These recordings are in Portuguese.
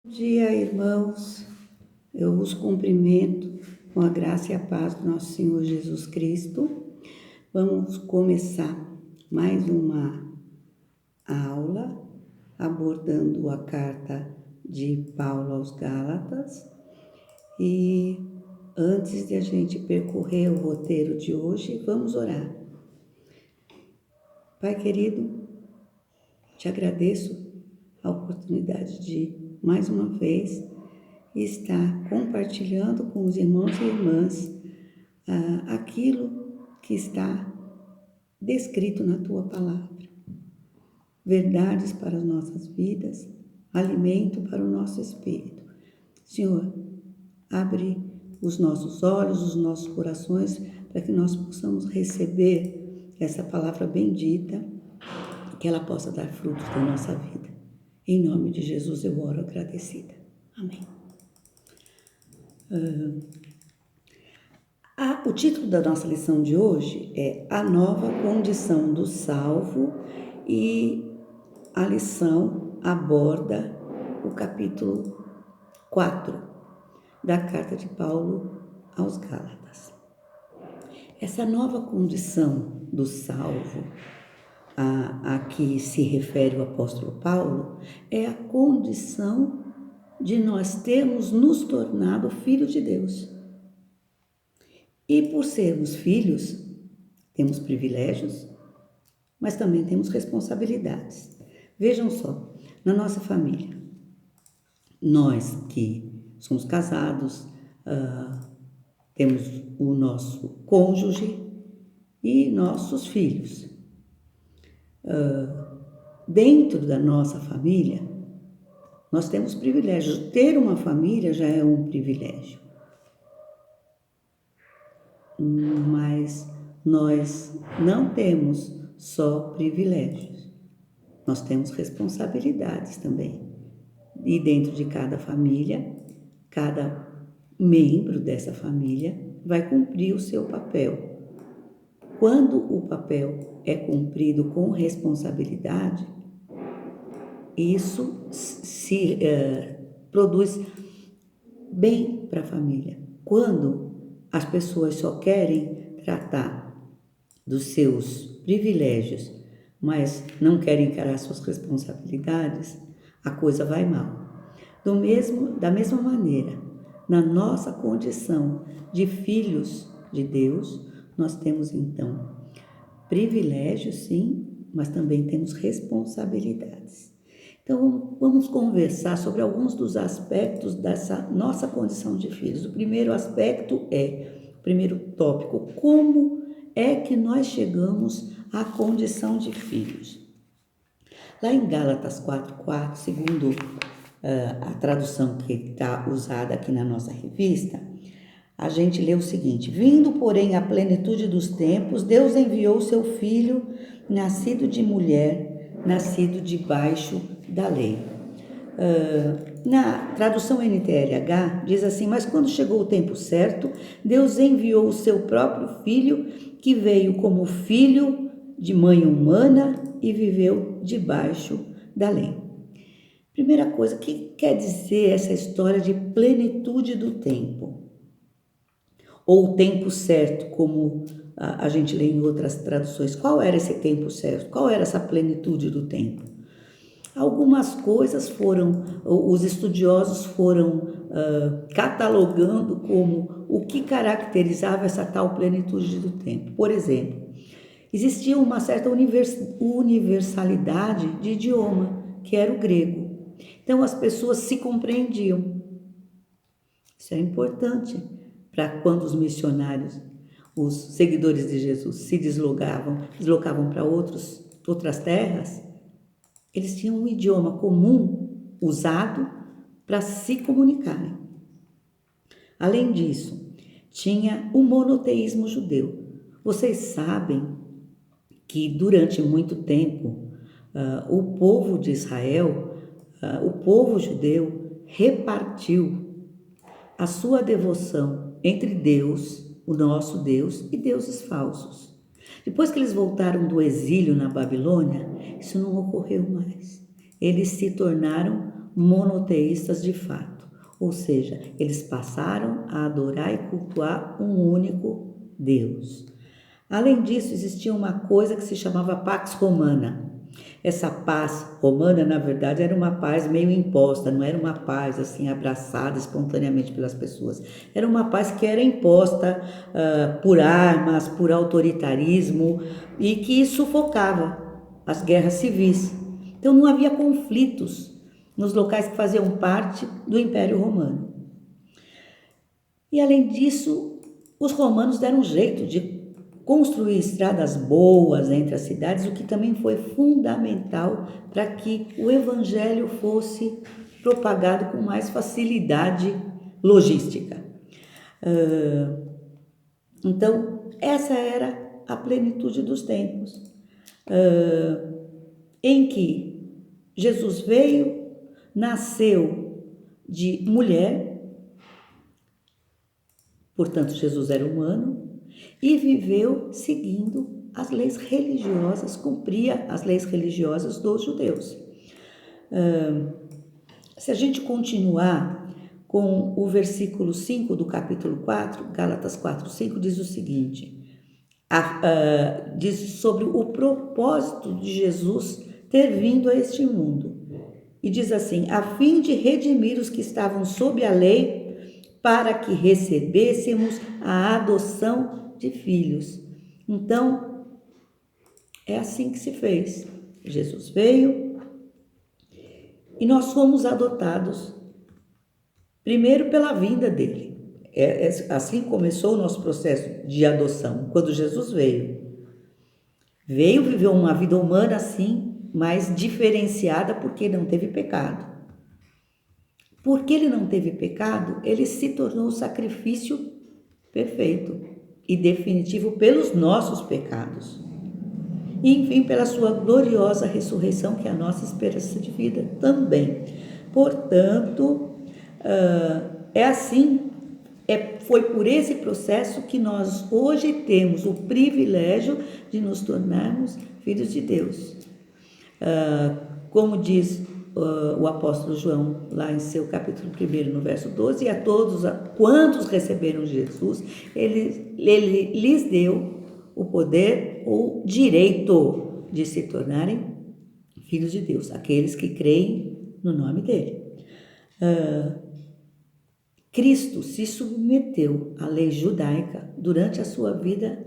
Bom dia, irmãos. Eu os cumprimento com a graça e a paz do nosso Senhor Jesus Cristo. Vamos começar mais uma aula abordando a carta de Paulo aos Gálatas. E antes de a gente percorrer o roteiro de hoje, vamos orar. Pai querido, te agradeço a oportunidade de, mais uma vez, estar compartilhando com os irmãos e irmãs aquilo que está descrito na Tua Palavra. Verdades para as nossas vidas, alimento para o nosso espírito. Senhor, abre os nossos olhos, os nossos corações, para que nós possamos receber essa palavra bendita, que ela possa dar frutos na nossa vida. Em nome de Jesus eu oro agradecida. Amém. O título da nossa lição de hoje é A Nova Condição do Salvo, e a lição aborda o capítulo 4 da carta de Paulo aos Gálatas. Essa nova condição do salvo a que se refere o apóstolo Paulo é a condição de nós termos nos tornado filhos de Deus. E por sermos filhos, temos privilégios, mas também temos responsabilidades. Vejam só, na nossa família, nós que somos casados, temos o nosso cônjuge e nossos filhos. Dentro da nossa família, nós temos privilégios. Ter uma família já é um privilégio. Mas nós não temos só privilégios, nós temos responsabilidades também. E dentro de cada família, cada membro dessa família vai cumprir o seu papel. Quando o papel é cumprido com responsabilidade, isso se produz bem para a família. Quando as pessoas só querem tratar dos seus privilégios, mas não querem encarar suas responsabilidades, a coisa vai mal. Da mesma maneira, na nossa condição de filhos de Deus, nós temos então privilégios, sim, mas também temos responsabilidades. Então, vamos conversar sobre alguns dos aspectos dessa nossa condição de filhos. O primeiro aspecto o primeiro tópico, como é que nós chegamos à condição de filhos? Lá em Gálatas 4:4, segundo a tradução que está usada aqui na nossa revista, a gente lê o seguinte: vindo, porém, à plenitude dos tempos, Deus enviou seu Filho, nascido de mulher, nascido debaixo da lei. Na tradução NTLH diz assim: mas quando chegou o tempo certo, Deus enviou o seu próprio Filho, que veio como filho de mãe humana e viveu debaixo da lei. Primeira coisa, o que quer dizer essa história de plenitude do tempo? Ou o tempo certo, como a gente lê em outras traduções. Qual era esse tempo certo? Qual era essa plenitude do tempo? Algumas coisas os estudiosos foram catalogando como o que caracterizava essa tal plenitude do tempo. Por exemplo, existia uma certa universalidade de idioma, que era o grego. Então as pessoas se compreendiam. Isso é importante para quando os missionários, os seguidores de Jesus, se deslocavam para outras terras, eles tinham um idioma comum usado para se comunicarem. Além disso, tinha o monoteísmo judeu. Vocês sabem que durante muito tempo o povo de Israel, o povo judeu, repartiu a sua devoção entre Deus, o nosso Deus, e deuses falsos. Depois que eles voltaram do exílio na Babilônia, isso não ocorreu mais. Eles se tornaram monoteístas de fato, ou seja, eles passaram a adorar e cultuar um único Deus. Além disso, existia uma coisa que se chamava Pax Romana. Essa paz romana, na verdade, era uma paz meio imposta, não era uma paz assim abraçada espontaneamente pelas pessoas. Era uma paz que era imposta por armas, por autoritarismo e que sufocava as guerras civis. Então não havia conflitos nos locais que faziam parte do Império Romano. E além disso, os romanos deram um jeito de construir estradas boas entre as cidades, o que também foi fundamental para que o evangelho fosse propagado com mais facilidade logística. Então, essa era a plenitude dos tempos, em que Jesus veio, nasceu de mulher, portanto, Jesus era humano, e viveu seguindo as leis religiosas, cumpria as leis religiosas dos judeus. Se a gente continuar com o versículo 5 do capítulo 4, Gálatas 4, 5, diz o seguinte, diz sobre o propósito de Jesus ter vindo a este mundo. E diz assim, a fim de redimir os que estavam sob a lei, para que recebêssemos a adoção de filhos. Então, é assim que se fez. Jesus veio e nós fomos adotados primeiro pela vinda dele. Assim começou o nosso processo de adoção, quando Jesus veio. Veio, viveu uma vida humana assim, mas diferenciada porque não teve pecado. Porque ele não teve pecado, ele se tornou o sacrifício perfeito e definitivo pelos nossos pecados. E, enfim, pela sua gloriosa ressurreição, que é a nossa esperança de vida também. Portanto, foi por esse processo que nós hoje temos o privilégio de nos tornarmos filhos de Deus. Como diz o apóstolo João, lá em seu capítulo 1, no verso 12, e a todos quantos receberam Jesus, ele lhes deu o poder ou direito de se tornarem filhos de Deus, aqueles que creem no nome dele. Cristo se submeteu à lei judaica durante a sua vida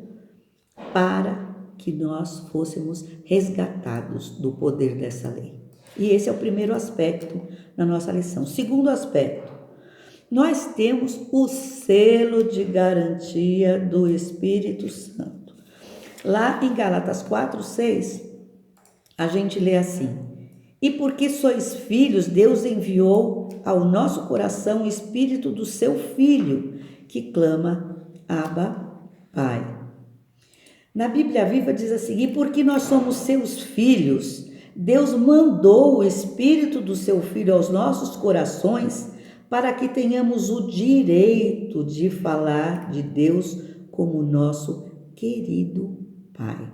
para que nós fôssemos resgatados do poder dessa lei. E esse é o primeiro aspecto da nossa lição. Segundo aspecto, nós temos o selo de garantia do Espírito Santo. Lá em Gálatas 4, 6, a gente lê assim, e porque sois filhos, Deus enviou ao nosso coração o Espírito do seu Filho, que clama, Abba, Pai. Na Bíblia Viva diz assim, e porque nós somos seus filhos, Deus mandou o Espírito do seu Filho aos nossos corações para que tenhamos o direito de falar de Deus como nosso querido Pai.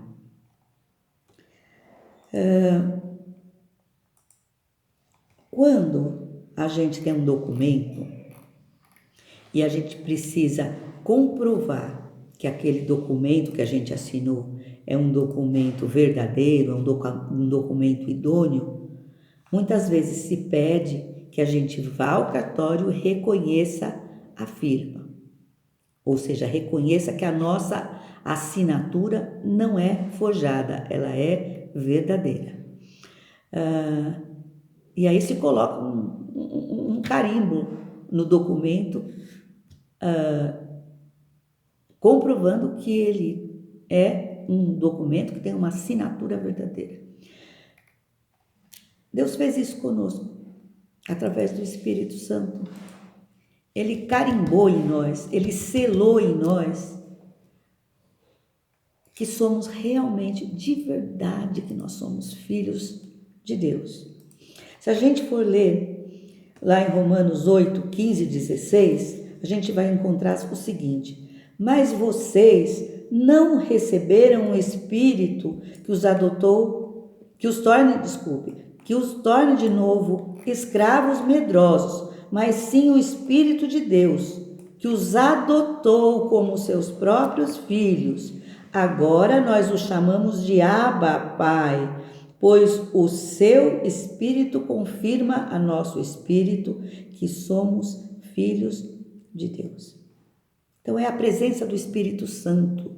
Quando a gente tem um documento e a gente precisa comprovar que aquele documento que a gente assinou é um documento verdadeiro, um documento idôneo, muitas vezes se pede que a gente vá ao cartório e reconheça a firma. Ou seja, reconheça que a nossa assinatura não é forjada, ela é verdadeira. E aí se coloca um carimbo no documento, comprovando que ele é um documento que tem uma assinatura verdadeira. Deus fez isso conosco, através do Espírito Santo. Ele carimbou em nós, ele selou em nós que somos realmente, de verdade, que nós somos filhos de Deus. Se a gente for ler lá em Romanos 8, 15 e 16, a gente vai encontrar o seguinte, mas vocês não receberam o Espírito que os torne de novo escravos medrosos, mas sim o Espírito de Deus, que os adotou como seus próprios filhos. Agora nós os chamamos de Abba, Pai, pois o seu Espírito confirma a nosso Espírito que somos filhos de Deus. Então é a presença do Espírito Santo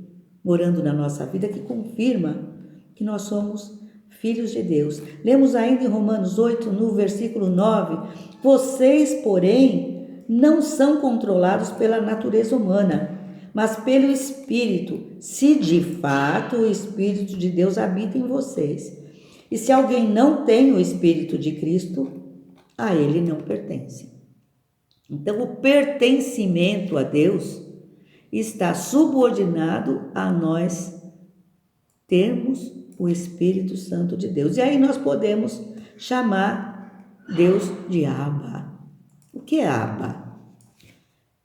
morando na nossa vida que confirma que nós somos filhos de Deus. Lemos ainda em Romanos 8, no versículo 9: vocês, porém, não são controlados pela natureza humana, mas pelo Espírito, se de fato o Espírito de Deus habita em vocês. E se alguém não tem o Espírito de Cristo, a ele não pertence. Então, o pertencimento a Deus está subordinado a nós termos o Espírito Santo de Deus. E aí nós podemos chamar Deus de Abba. O que é Abba?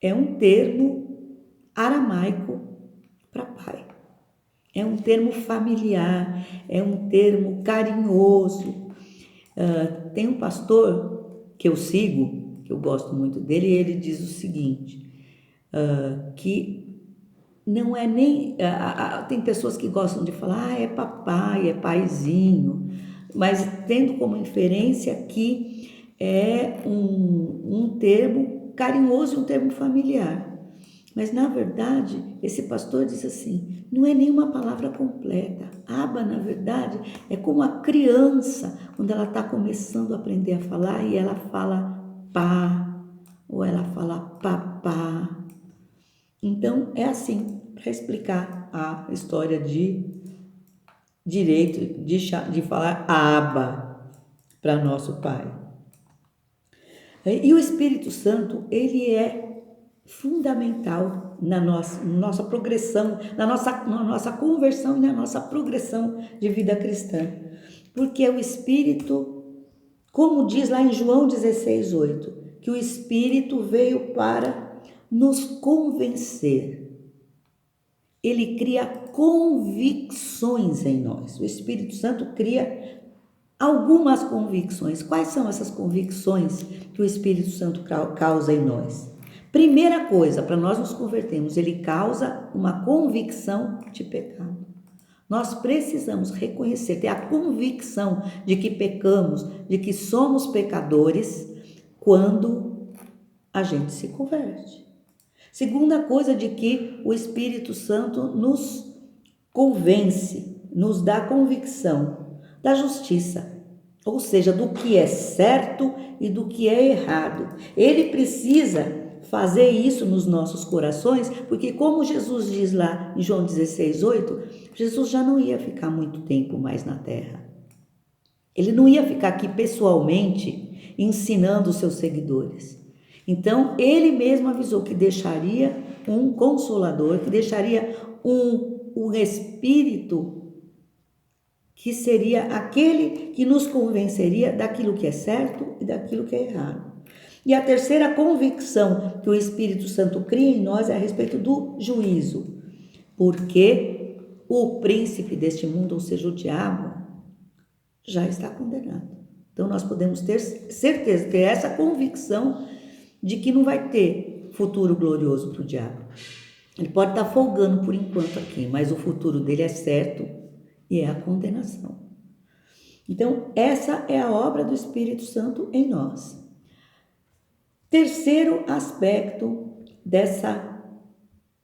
É um termo aramaico para pai. É um termo familiar, é um termo carinhoso. Tem um pastor que eu sigo, que eu gosto muito dele, e ele diz o seguinte, que não é nem... tem pessoas que gostam de falar, é papai, é paizinho, mas tendo como inferência que é um termo carinhoso, um termo familiar. Mas, na verdade, esse pastor diz assim, não é nenhuma palavra completa. Abba, na verdade, é como a criança, quando ela está começando a aprender a falar e ela fala pá, ou ela fala papá. Então, é assim, para explicar a história de direito de falar Abba para nosso Pai. E o Espírito Santo, ele é fundamental na nossa progressão, na nossa conversão e na nossa progressão de vida cristã. Porque o Espírito, como diz lá em João 16:8, que o Espírito veio para nos convencer. Ele cria convicções em nós. O Espírito Santo cria algumas convicções. Quais são essas convicções que o Espírito Santo causa em nós? Primeira coisa, para nós nos convertermos, ele causa uma convicção de pecado. Nós precisamos reconhecer, ter a convicção de que pecamos, de que somos pecadores, quando a gente se converte. Segunda coisa, de que o Espírito Santo nos convence, nos dá convicção da justiça, ou seja, do que é certo e do que é errado. Ele precisa fazer isso nos nossos corações, porque como Jesus diz lá em João 16:8, Jesus já não ia ficar muito tempo mais na terra. Ele não ia ficar aqui pessoalmente ensinando os seus seguidores. Então, ele mesmo avisou que deixaria um consolador, que deixaria um Espírito que seria aquele que nos convenceria daquilo que é certo e daquilo que é errado. E a terceira convicção que o Espírito Santo cria em nós é a respeito do juízo, porque o príncipe deste mundo, ou seja, o diabo, já está condenado. Então nós podemos ter certeza, ter essa convicção de que não vai ter futuro glorioso para o diabo. Ele pode estar folgando por enquanto aqui, mas o futuro dele é certo e é a condenação. Então essa é a obra do Espírito Santo em nós. Terceiro aspecto dessa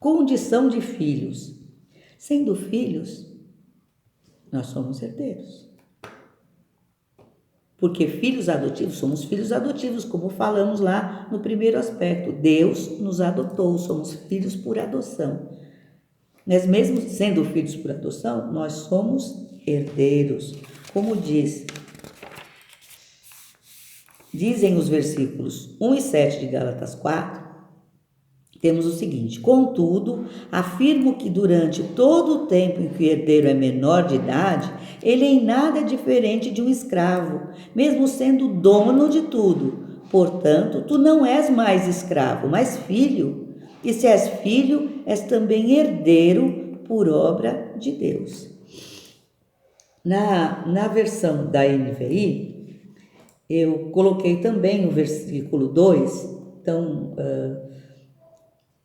condição de filhos. Sendo filhos, nós somos herdeiros. Porque filhos adotivos, somos filhos adotivos, como falamos lá no primeiro aspecto. Deus nos adotou, somos filhos por adoção. Mas mesmo sendo filhos por adoção, nós somos herdeiros. Como dizem os versículos 1 e 7 de Gálatas 4, temos o seguinte: contudo, afirmo que durante todo o tempo em que o herdeiro é menor de idade, ele em nada é diferente de um escravo, mesmo sendo dono de tudo. Portanto, tu não és mais escravo, mas filho. E se és filho, és também herdeiro por obra de Deus. Na versão da NVI, Eu coloquei também o versículo 2, então,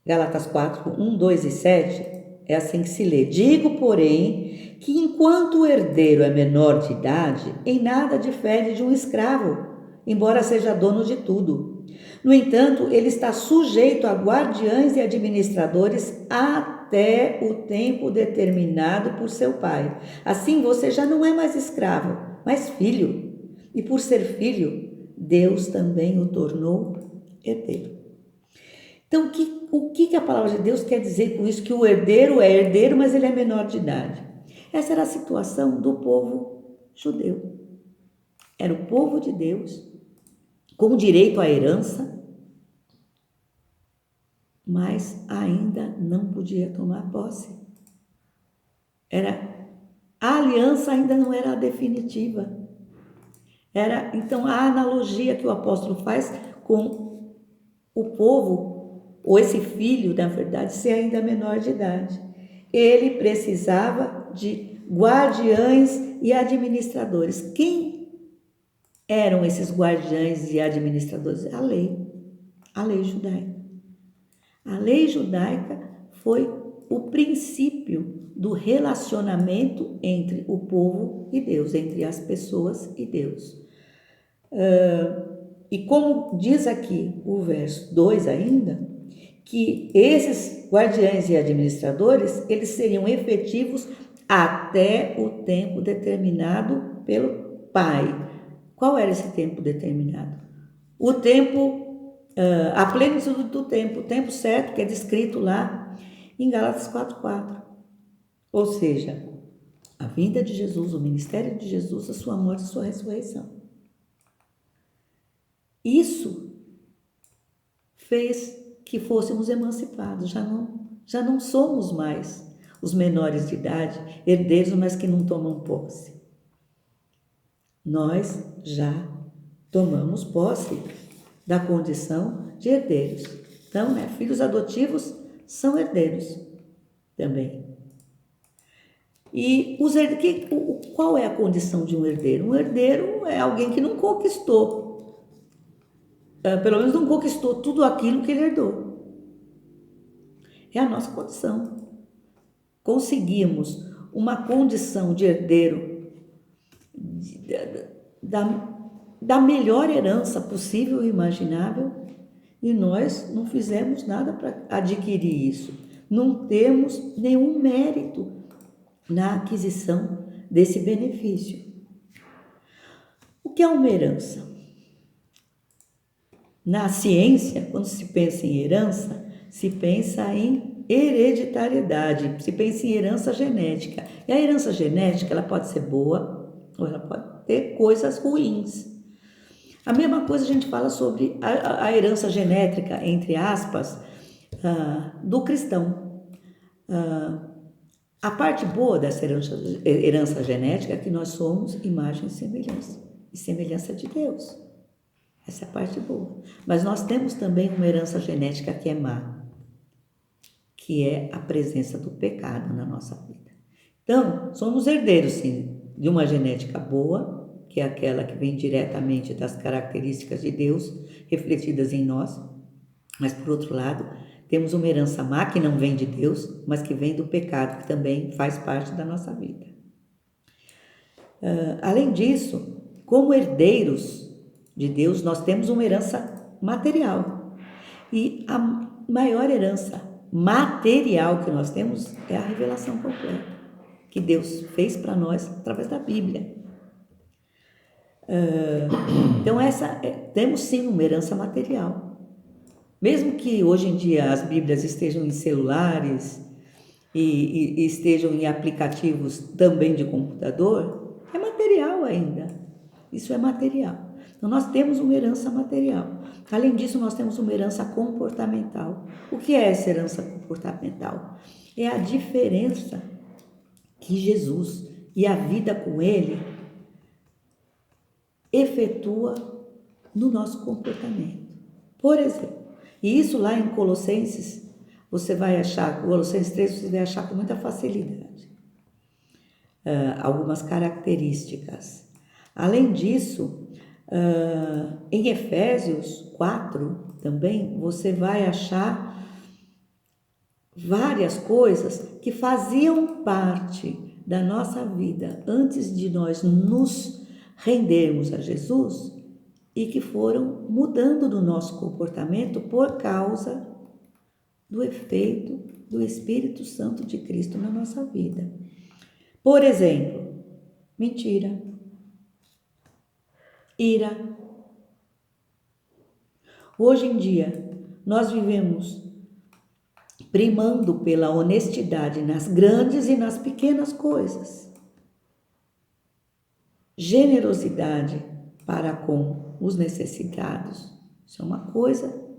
Gálatas 4, 1, 2 e 7, é assim que se lê. Digo, porém, que enquanto o herdeiro é menor de idade, em nada difere de um escravo, embora seja dono de tudo. No entanto, ele está sujeito a guardiães e administradores até o tempo determinado por seu pai. Assim, você já não é mais escravo, mas filho. E por ser filho, Deus também o tornou herdeiro. Então, o que a palavra de Deus quer dizer com isso? Que o herdeiro é herdeiro, mas ele é menor de idade. Essa era a situação do povo judeu. Era o povo de Deus, com direito à herança, mas ainda não podia tomar posse. A aliança ainda não era definitiva. Então, a analogia que o apóstolo faz com o povo, ou esse filho, na verdade, ser ainda menor de idade. Ele precisava de guardiães e administradores. Quem eram esses guardiães e administradores? A lei judaica. A lei judaica foi o princípio do relacionamento entre o povo e Deus, entre as pessoas e Deus. E como diz aqui o verso 2 ainda, que esses guardiães e administradores, eles seriam efetivos até o tempo determinado pelo Pai. Qual era esse tempo determinado? O tempo, a plenitude do tempo, o tempo certo que é descrito lá em Gálatas 4:4. Ou seja, a vinda de Jesus, o ministério de Jesus, a sua morte e a sua ressurreição. Isso fez que fôssemos emancipados, já não somos mais os menores de idade, herdeiros, mas que não tomam posse. Nós já tomamos posse da condição de herdeiros. Então, filhos adotivos são herdeiros também. E qual é a condição de um herdeiro? Um herdeiro é alguém que não conquistou, pelo menos não conquistou tudo aquilo que ele herdou. É a nossa condição. Conseguimos uma condição de herdeiro da melhor herança possível e imaginável, e nós não fizemos nada para adquirir isso. Não temos nenhum mérito na aquisição desse benefício. O que é uma herança? Na ciência, quando se pensa em herança, se pensa em hereditariedade, se pensa em herança genética. E a herança genética, ela pode ser boa ou ela pode ter coisas ruins. A mesma coisa a gente fala sobre a herança genética, entre aspas, do cristão. A parte boa dessa herança genética é que nós somos imagem e semelhança de Deus. Essa é a parte boa. Mas nós temos também uma herança genética que é má, que é a presença do pecado na nossa vida. Então, somos herdeiros, sim, de uma genética boa, que é aquela que vem diretamente das características de Deus refletidas em nós. Mas, por outro lado, temos uma herança má que não vem de Deus, mas que vem do pecado, que também faz parte da nossa vida. Além disso, como herdeiros de Deus, nós temos uma herança material. E a maior herança material que nós temos é a revelação completa, que Deus fez para nós através da Bíblia. Então, temos sim uma herança material. Mesmo que hoje em dia as Bíblias estejam em celulares e estejam em aplicativos também de computador, é material ainda. Isso é material. Então, nós temos uma herança material. Além disso, nós temos uma herança comportamental. O que é essa herança comportamental? É a diferença que Jesus e a vida com Ele efetua no nosso comportamento. Por exemplo, e isso lá em Colossenses, você vai achar, Colossenses 3, você vai achar com muita facilidade algumas características. Além disso, Em Efésios 4 também você vai achar várias coisas que faziam parte da nossa vida antes de nós nos rendermos a Jesus e que foram mudando do nosso comportamento por causa do efeito do Espírito Santo de Cristo na nossa vida. Por exemplo, mentira, ira. Hoje em dia, nós vivemos primando pela honestidade nas grandes e nas pequenas coisas. Generosidade para com os necessitados. Isso é uma coisa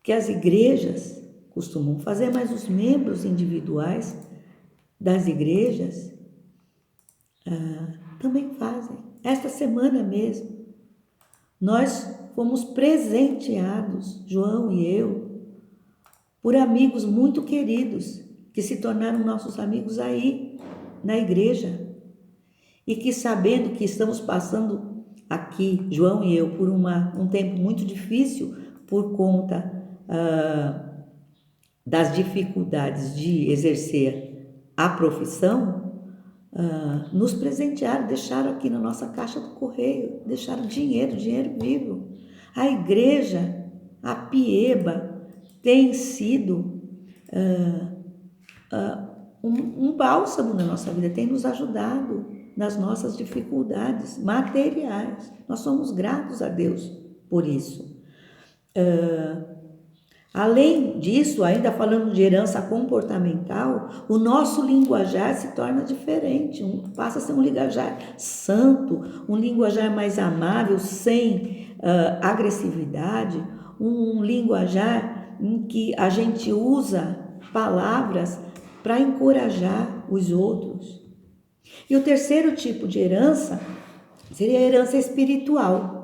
que as igrejas costumam fazer, mas os membros individuais das igrejas também fazem. Esta semana mesmo, nós fomos presenteados, João e eu, por amigos muito queridos, que se tornaram nossos amigos aí, na igreja. E que sabendo que estamos passando aqui, João e eu, por um tempo muito difícil, por conta das dificuldades de exercer a profissão, nos presentearam, deixaram aqui na nossa caixa do correio, deixaram dinheiro vivo. A igreja, a Pieba, tem sido um bálsamo na nossa vida, tem nos ajudado nas nossas dificuldades materiais. Nós somos gratos a Deus por isso. Além disso, ainda falando de herança comportamental, o nosso linguajar se torna diferente, passa a ser um linguajar santo, um linguajar mais amável, sem agressividade, um linguajar em que a gente usa palavras para encorajar os outros. E o terceiro tipo de herança seria a herança espiritual,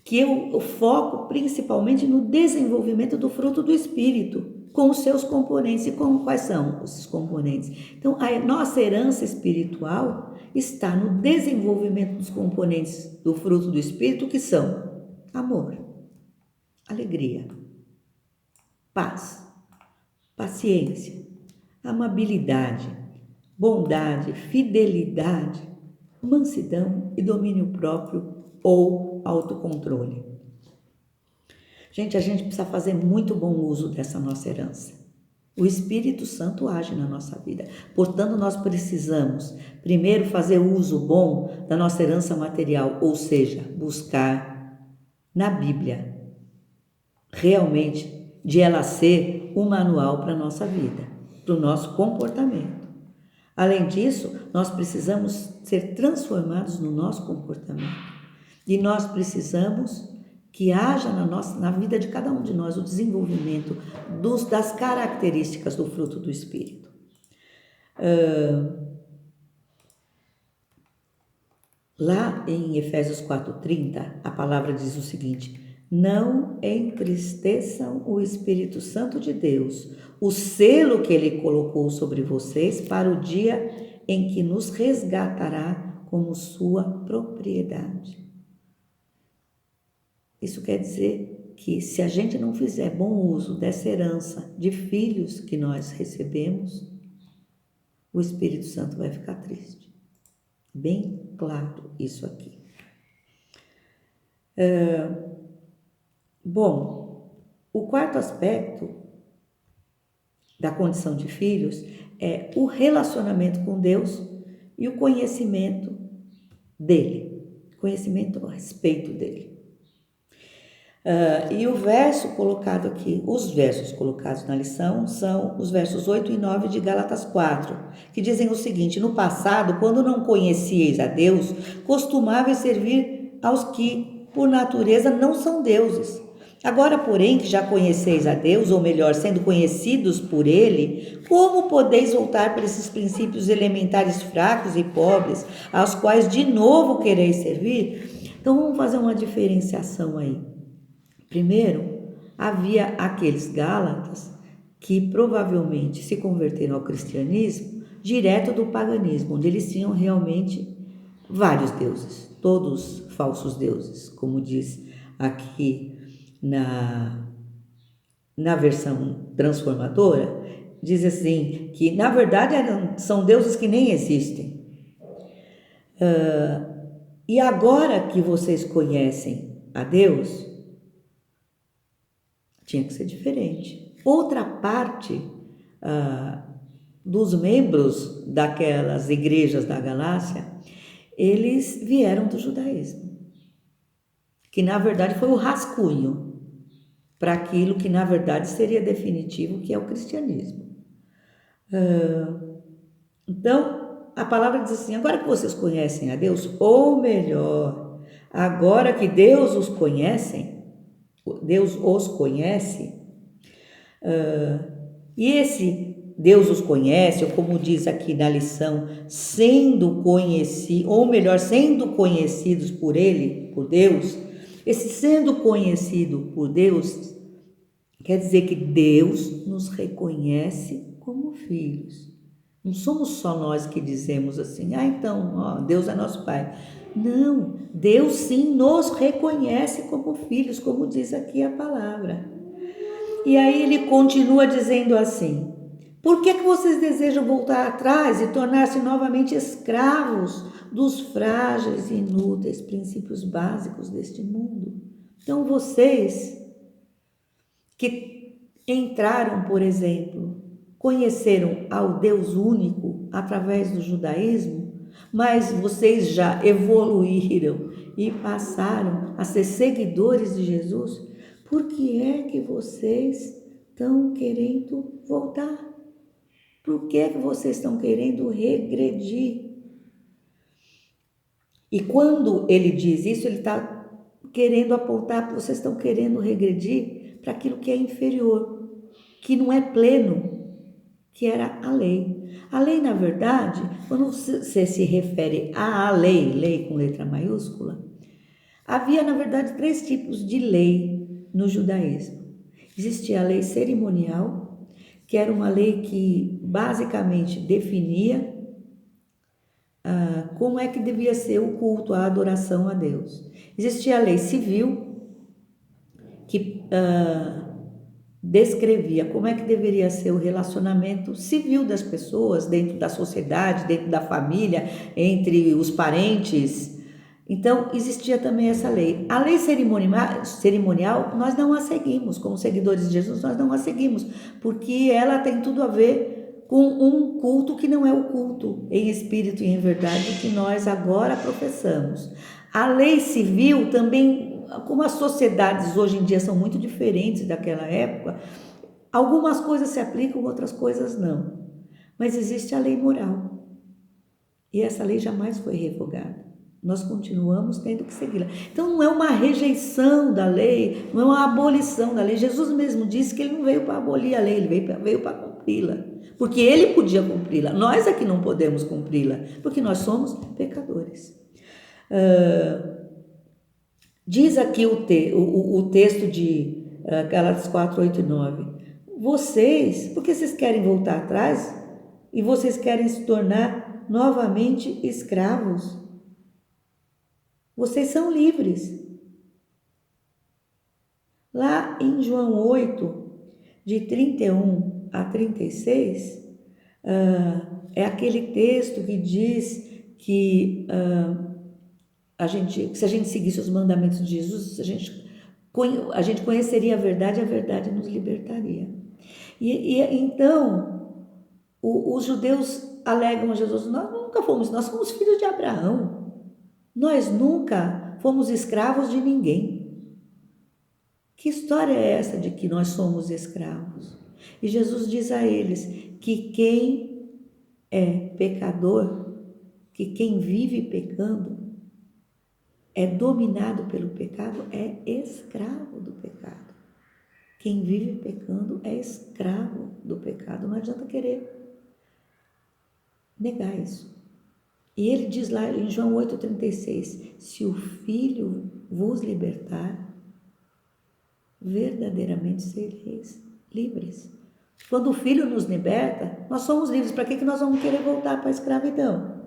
que eu foco principalmente no desenvolvimento do fruto do Espírito, com os seus componentes. E quais são esses componentes? Então, a nossa herança espiritual está no desenvolvimento dos componentes do fruto do Espírito, que são amor, alegria, paz, paciência, amabilidade, bondade, fidelidade, mansidão e domínio próprio ou autocontrole. Gente, a gente precisa fazer muito bom uso dessa nossa herança. O Espírito Santo age na nossa vida. Portanto, nós precisamos primeiro fazer uso bom da nossa herança material, ou seja, buscar na Bíblia realmente de ela ser um manual para a nossa vida, para o nosso comportamento. Além disso, nós precisamos ser transformados no nosso comportamento. E nós precisamos que haja na vida de cada um de nós o desenvolvimento das características do fruto do Espírito. Lá em Efésios 4:30, a palavra diz o seguinte: não entristeçam o Espírito Santo de Deus, o selo que Ele colocou sobre vocês para o dia em que nos resgatará como sua propriedade. Isso quer dizer que se a gente não fizer bom uso dessa herança de filhos que nós recebemos, o Espírito Santo vai ficar triste. Bem claro isso aqui. Bom, o quarto aspecto da condição de filhos é o relacionamento com Deus e o conhecimento dele, conhecimento a respeito dele. E o verso colocado aqui, os versos colocados na lição são os versos 8 e 9 de Gálatas 4, que dizem o seguinte: no passado, quando não conhecieis a Deus, costumávais servir aos que, por natureza, não são deuses. Agora, porém, que já conheceis a Deus, ou melhor, sendo conhecidos por Ele, como podeis voltar para esses princípios elementares fracos e pobres, aos quais de novo quereis servir? Então, vamos fazer uma diferenciação aí. Primeiro, havia aqueles gálatas que provavelmente se converteram ao cristianismo direto do paganismo, onde eles tinham realmente vários deuses. todos falsos deuses, como diz aqui na versão transformadora, diz assim, que na verdade são deuses que nem existem. E agora que vocês conhecem a Deus, tinha que ser diferente. Outra parte dos membros daquelas igrejas da Galácia, eles vieram do judaísmo, que na verdade foi o rascunho para aquilo que na verdade seria definitivo, que é o cristianismo. Então, a palavra diz assim, agora que vocês conhecem a Deus, ou melhor, agora que Deus os conhece, e esse Deus os conhece, ou como diz aqui na lição, sendo conhecidos, ou melhor, sendo conhecidos por Ele, por Deus, esse sendo conhecido por Deus, quer dizer que Deus nos reconhece como filhos. Não somos só nós que dizemos assim, então, Deus é nosso Pai. Não, Deus sim nos reconhece como filhos, como diz aqui a palavra. E aí ele continua dizendo assim, por que vocês desejam voltar atrás e tornar-se novamente escravos dos frágeis e inúteis princípios básicos deste mundo? Então vocês que entraram, por exemplo, conheceram ao Deus único através do judaísmo, mas vocês já evoluíram e passaram a ser seguidores de Jesus, por que é que vocês estão querendo voltar? Por que é que vocês estão querendo regredir? E quando ele diz isso, ele está querendo apontar que vocês estão querendo regredir para aquilo que é inferior, que não é pleno, que era a lei. A lei, na verdade, quando você se refere à lei com letra maiúscula, havia, na verdade, 3 tipos de lei no judaísmo. Existia a lei cerimonial, que era uma lei que basicamente definia como é que devia ser o culto, a adoração a Deus. Existia a lei civil, que descrevia como é que deveria ser o relacionamento civil das pessoas dentro da sociedade, dentro da família, entre os parentes. Então, existia também essa lei. A lei cerimonial, nós não a seguimos, como seguidores de Jesus, nós não a seguimos, porque ela tem tudo a ver com um culto que não é o culto em espírito e em verdade que nós agora professamos. A lei civil também, como as sociedades hoje em dia são muito diferentes daquela época, algumas coisas se aplicam, outras coisas não. Mas existe a lei moral. E essa lei jamais foi revogada. Nós continuamos tendo que segui-la. Então não é uma rejeição da lei, não é uma abolição da lei. Jesus mesmo disse que ele não veio para abolir a lei, ele veio para cumpri-la. Porque ele podia cumpri-la, nós é que não podemos cumpri-la, porque nós somos pecadores. Diz aqui o texto de Gálatas 4, 8 e 9. Vocês, por que vocês querem voltar atrás e vocês querem se tornar novamente escravos? Vocês são livres. Lá em João 8, de 31 a 36, é aquele texto que diz que se a gente seguisse os mandamentos de Jesus, a gente conheceria a verdade nos libertaria. Então, os judeus alegam a Jesus, nós somos filhos de Abraão. Nós nunca fomos escravos de ninguém. Que história é essa de que nós somos escravos? E Jesus diz a eles que quem é pecador, que quem vive pecando, é dominado pelo pecado, é escravo do pecado. Quem vive pecando é escravo do pecado. Não adianta querer negar isso. E ele diz lá em João 8,36, se o Filho vos libertar, verdadeiramente sereis livres. Quando o Filho nos liberta, nós somos livres. Para que nós vamos querer voltar para a escravidão?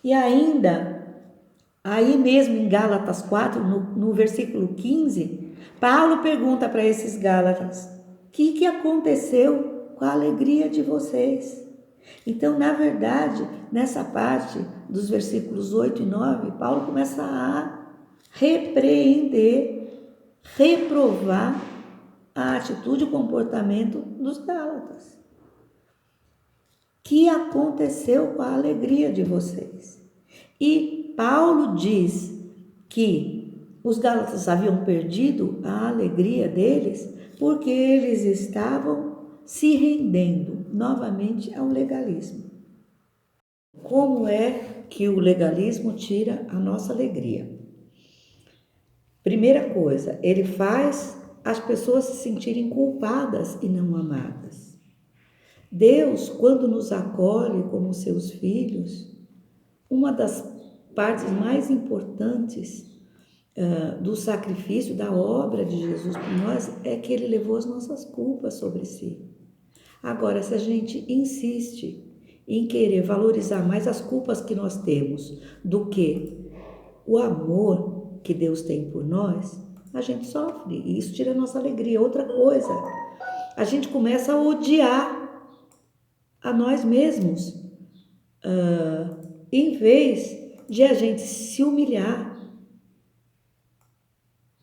E ainda, Aí mesmo em Gálatas 4, no versículo 15, Paulo pergunta para esses Gálatas: o que aconteceu com a alegria de vocês? Então, na verdade, nessa parte dos versículos 8 e 9, Paulo começa a repreender, reprovar a atitude e o comportamento dos Gálatas. O que aconteceu com a alegria de vocês? E Paulo diz que os Gálatas haviam perdido a alegria deles porque eles estavam se rendendo novamente ao legalismo. Como é que o legalismo tira a nossa alegria? Primeira coisa, ele faz as pessoas se sentirem culpadas e não amadas. Deus, quando nos acolhe como seus filhos, uma das partes mais importantes do sacrifício, da obra de Jesus por nós, é que ele levou as nossas culpas sobre si. Agora, se a gente insiste em querer valorizar mais as culpas que nós temos do que o amor que Deus tem por nós, a gente sofre e isso tira a nossa alegria. Outra coisa, a gente começa a odiar a nós mesmos, em vez de a gente se humilhar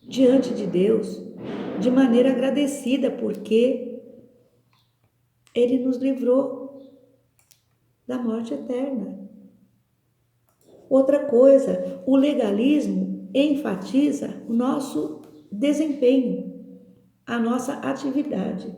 diante de Deus de maneira agradecida, porque Ele nos livrou da morte eterna. Outra coisa, o legalismo enfatiza o nosso desempenho, a nossa atividade,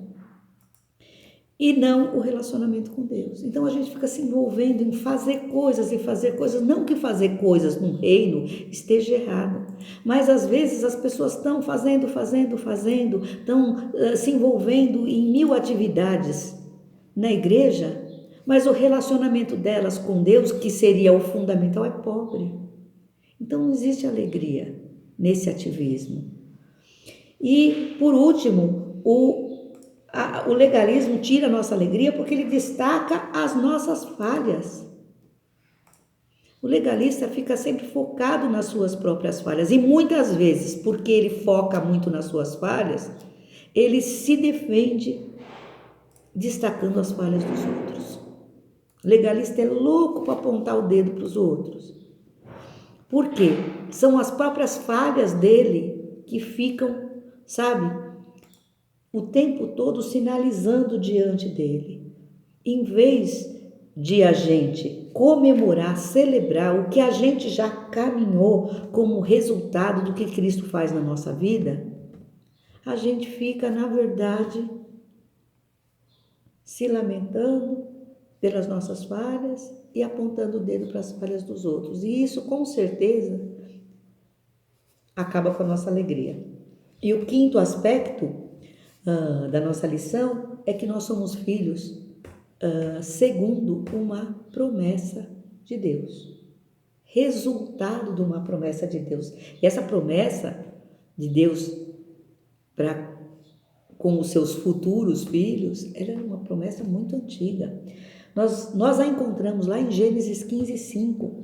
e não o relacionamento com Deus. Então a gente fica se envolvendo em fazer coisas e fazer coisas, não que fazer coisas no reino esteja errado, mas às vezes as pessoas estão fazendo, estão se envolvendo em 1000 atividades na igreja, mas o relacionamento delas com Deus, que seria o fundamental, é pobre. Então não existe alegria nesse ativismo. E, por último, o legalismo tira a nossa alegria porque ele destaca as nossas falhas. O legalista fica sempre focado nas suas próprias falhas e muitas vezes, porque ele foca muito nas suas falhas, ele se defende destacando as falhas dos outros. O legalista é louco para apontar o dedo para os outros. Por quê? São as próprias falhas dele que ficam, sabe, o tempo todo sinalizando diante dele. Em vez de a gente comemorar, celebrar o que a gente já caminhou como resultado do que Cristo faz na nossa vida, a gente fica, na verdade, se lamentando pelas nossas falhas e apontando o dedo para as falhas dos outros. E isso, com certeza, acaba com a nossa alegria. E o quinto aspecto da nossa lição é que nós somos filhos segundo uma promessa de Deus, resultado de uma promessa de Deus. E essa promessa de Deus com os seus futuros filhos, ela é uma promessa muito antiga. Nós a encontramos lá em Gênesis 15:5,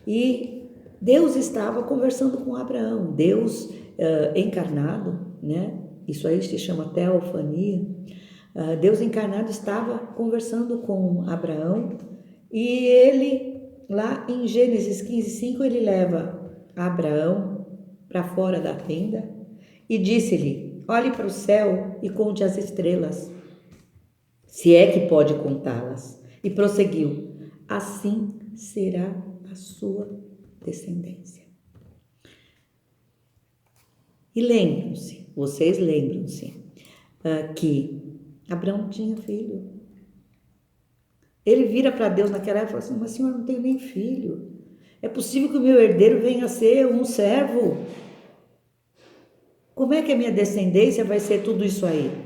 e Deus estava conversando com Abraão, Deus encarnado, né? Isso aí se chama teofania. Deus encarnado estava conversando com Abraão, e ele, lá em Gênesis 15:5, ele leva Abraão para fora da tenda e disse-lhe: olhe para o céu e conte as estrelas, se é que pode contá-las. E prosseguiu: assim será a sua descendência. E lembram-se, vocês lembram-se, que Abraão tinha filho. Ele vira para Deus naquela época e fala assim: mas Senhor, eu não tenho nem filho. É possível que o meu herdeiro venha a ser um servo? Como é que a minha descendência vai ser tudo isso aí?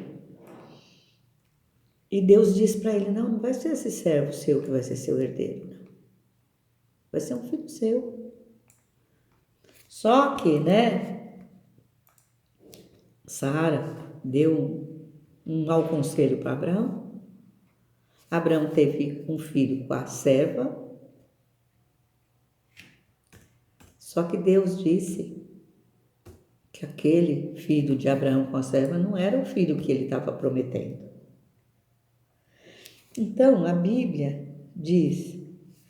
E Deus diz para ele: não vai ser esse servo seu que vai ser seu herdeiro, não. Vai ser um filho seu. Só que, né, Sara deu um mau conselho para Abraão. Abraão teve um filho com a serva. Só que Deus disse que aquele filho de Abraão com a serva não era o filho que ele estava prometendo. Então, a Bíblia diz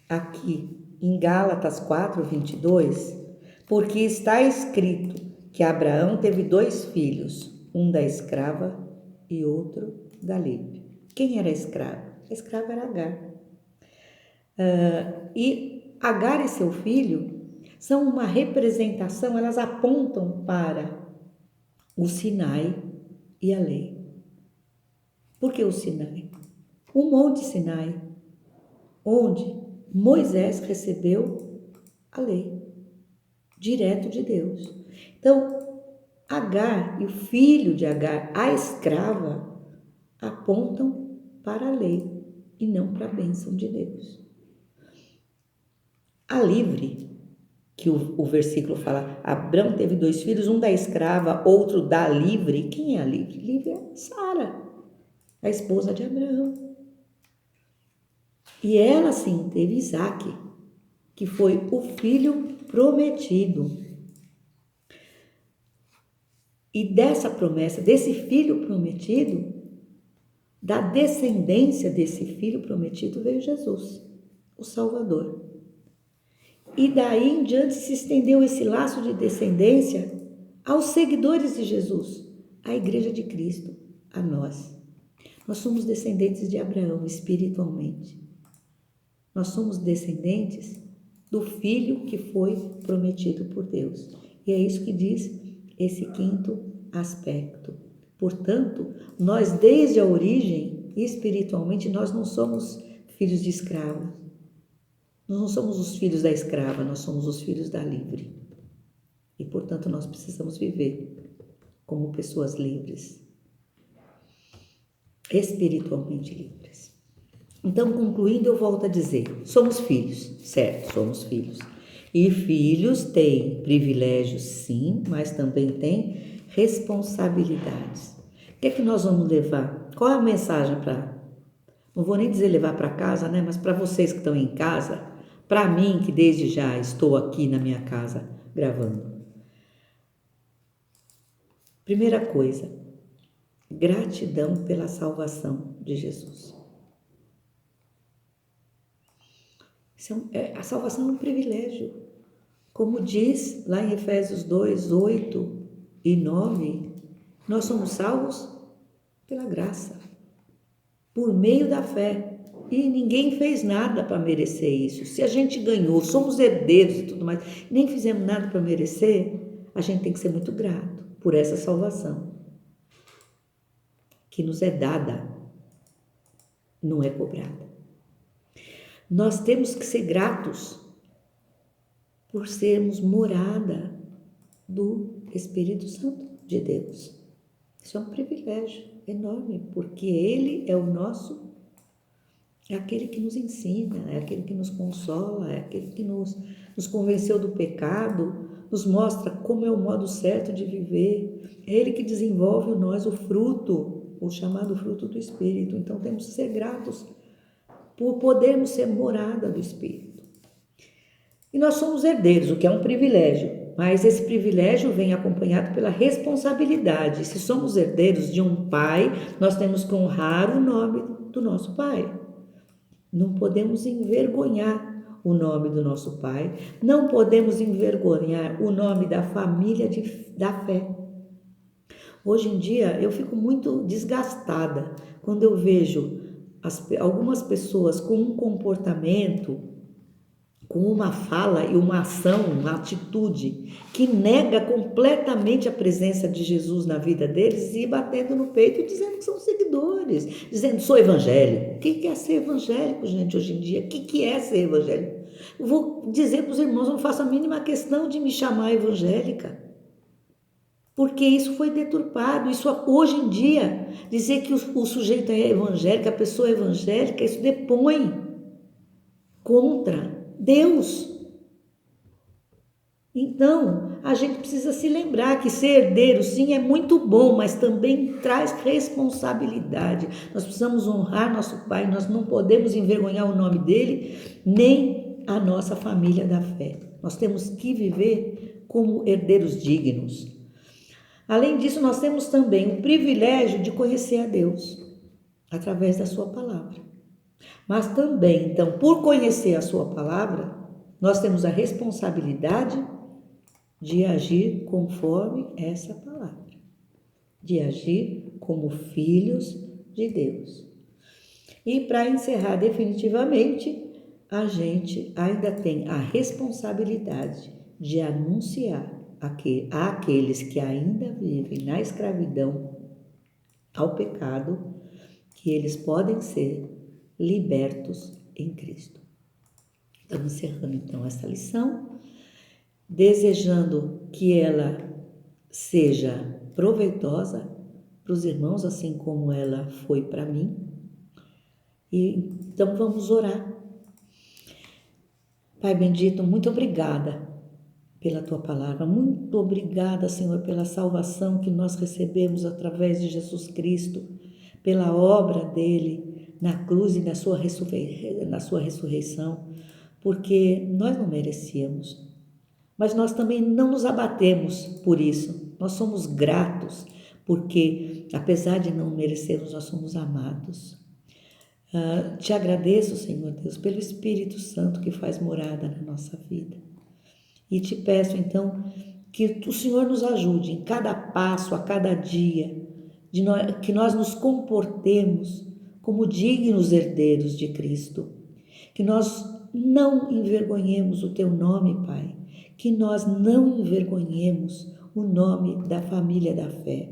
aqui em Gálatas 4:22, porque está escrito que Abraão teve 2 filhos, um da escrava e outro da livre. Quem era a escrava? A escrava era Agar. E Agar e seu filho são uma representação, elas apontam para o Sinai e a lei. Por que o Sinai? O Monte Sinai, onde Moisés recebeu a lei, direto de Deus. Então, Agar e o filho de Agar, a escrava, apontam para a lei e não para a bênção de Deus. A livre, que o versículo fala, Abrão teve 2 filhos, um da escrava, outro da livre. Quem é a livre? Livre é Sara, a esposa de Abraão. E ela sim teve Isaque, que foi o filho prometido. E dessa promessa, desse filho prometido, da descendência desse filho prometido veio Jesus, o Salvador. E daí em diante se estendeu esse laço de descendência aos seguidores de Jesus, à Igreja de Cristo, a nós. Nós somos descendentes de Abraão espiritualmente. Nós somos descendentes do filho que foi prometido por Deus. E é isso que diz esse 5º aspecto. Portanto, nós desde a origem, espiritualmente, nós não somos filhos de escravos. Nós não somos os filhos da escrava, nós somos os filhos da livre. E, portanto, nós precisamos viver como pessoas livres, espiritualmente livres. Então, concluindo, eu volto a dizer, somos filhos, certo, somos filhos. E filhos têm privilégios, sim, mas também têm responsabilidades. O que é que nós vamos levar? Qual é a mensagem para, não vou nem dizer levar para casa, né? Mas para vocês que estão em casa, para mim que desde já estou aqui na minha casa gravando. Primeira coisa, gratidão pela salvação de Jesus. A salvação é um privilégio. Como diz lá em Efésios 2, 8 e 9, nós somos salvos pela graça, por meio da fé. E ninguém fez nada para merecer isso. Se a gente ganhou, somos herdeiros e tudo mais, nem fizemos nada para merecer, a gente tem que ser muito grato por essa salvação, que nos é dada, não é cobrada. Nós temos que ser gratos por sermos morada do Espírito Santo de Deus. Isso é um privilégio enorme, porque Ele é o nosso, é aquele que nos ensina, é aquele que nos consola, é aquele que nos convenceu do pecado, nos mostra como é o modo certo de viver. É Ele que desenvolve em nós o fruto, o chamado fruto do Espírito. Então temos que ser gratos por podermos ser morada do Espírito. E nós somos herdeiros, o que é um privilégio, mas esse privilégio vem acompanhado pela responsabilidade. Se somos herdeiros de um pai, nós temos que honrar o nome do nosso pai. Não podemos envergonhar o nome do nosso pai, não podemos envergonhar o nome da família da fé. Hoje em dia eu fico muito desgastada quando eu vejo algumas pessoas com um comportamento, com uma fala e uma ação, uma atitude que nega completamente a presença de Jesus na vida deles e batendo no peito e dizendo que são seguidores, dizendo sou evangélico. O que é ser evangélico, gente, hoje em dia? O que é ser evangélico? Eu vou dizer para os irmãos, não faço a mínima questão de me chamar evangélica, porque isso foi deturpado. Isso hoje em dia, dizer que o sujeito é evangélico, a pessoa é evangélica, isso depõe contra Deus. Então, a gente precisa se lembrar que ser herdeiro, sim, é muito bom, mas também traz responsabilidade. Nós precisamos honrar nosso pai, nós não podemos envergonhar o nome dele, nem a nossa família da fé. Nós temos que viver como herdeiros dignos. Além disso, nós temos também o privilégio de conhecer a Deus através da sua palavra. Mas também, então, por conhecer a sua palavra, nós temos a responsabilidade de agir conforme essa palavra, de agir como filhos de Deus. E para encerrar definitivamente, a gente ainda tem a responsabilidade de anunciar àqueles que ainda vivem na escravidão ao pecado, que eles podem ser libertos em Cristo. Estamos encerrando então essa lição, desejando que ela seja proveitosa para os irmãos, assim como ela foi para mim. E então vamos orar. Pai bendito, muito obrigada pela tua palavra, muito obrigada, Senhor, pela salvação que nós recebemos através de Jesus Cristo, pela obra dele na cruz e na sua ressurreição, porque nós não merecíamos, mas nós também não nos abatemos por isso. Nós somos gratos, porque apesar de não merecermos, nós somos amados. Te agradeço, Senhor Deus, pelo Espírito Santo que faz morada na nossa vida. E te peço, então, que o Senhor nos ajude em cada passo, a cada dia, que nós nos comportemos como dignos herdeiros de Cristo. Que nós não envergonhemos o teu nome, Pai. Que nós não envergonhemos o nome da família da fé.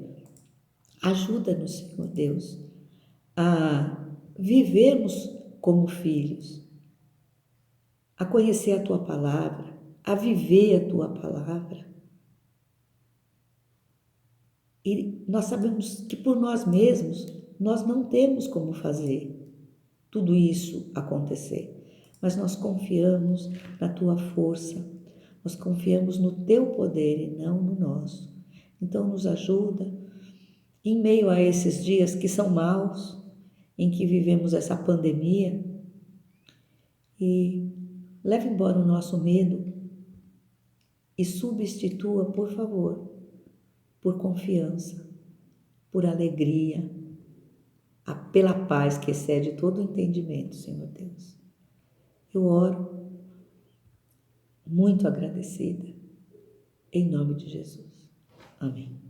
Ajuda-nos, Senhor Deus, a vivermos como filhos, a conhecer a tua palavra, a viver a tua palavra. E nós sabemos que por nós mesmos nós não temos como fazer tudo isso acontecer, mas nós confiamos na tua força, nós confiamos no teu poder e não no nosso. Então nos ajuda em meio a esses dias que são maus, em que vivemos essa pandemia, e leve embora o nosso medo e substitua, por favor, por confiança, por alegria, pela paz que excede todo o entendimento, Senhor Deus. Eu oro muito agradecida, em nome de Jesus. Amém.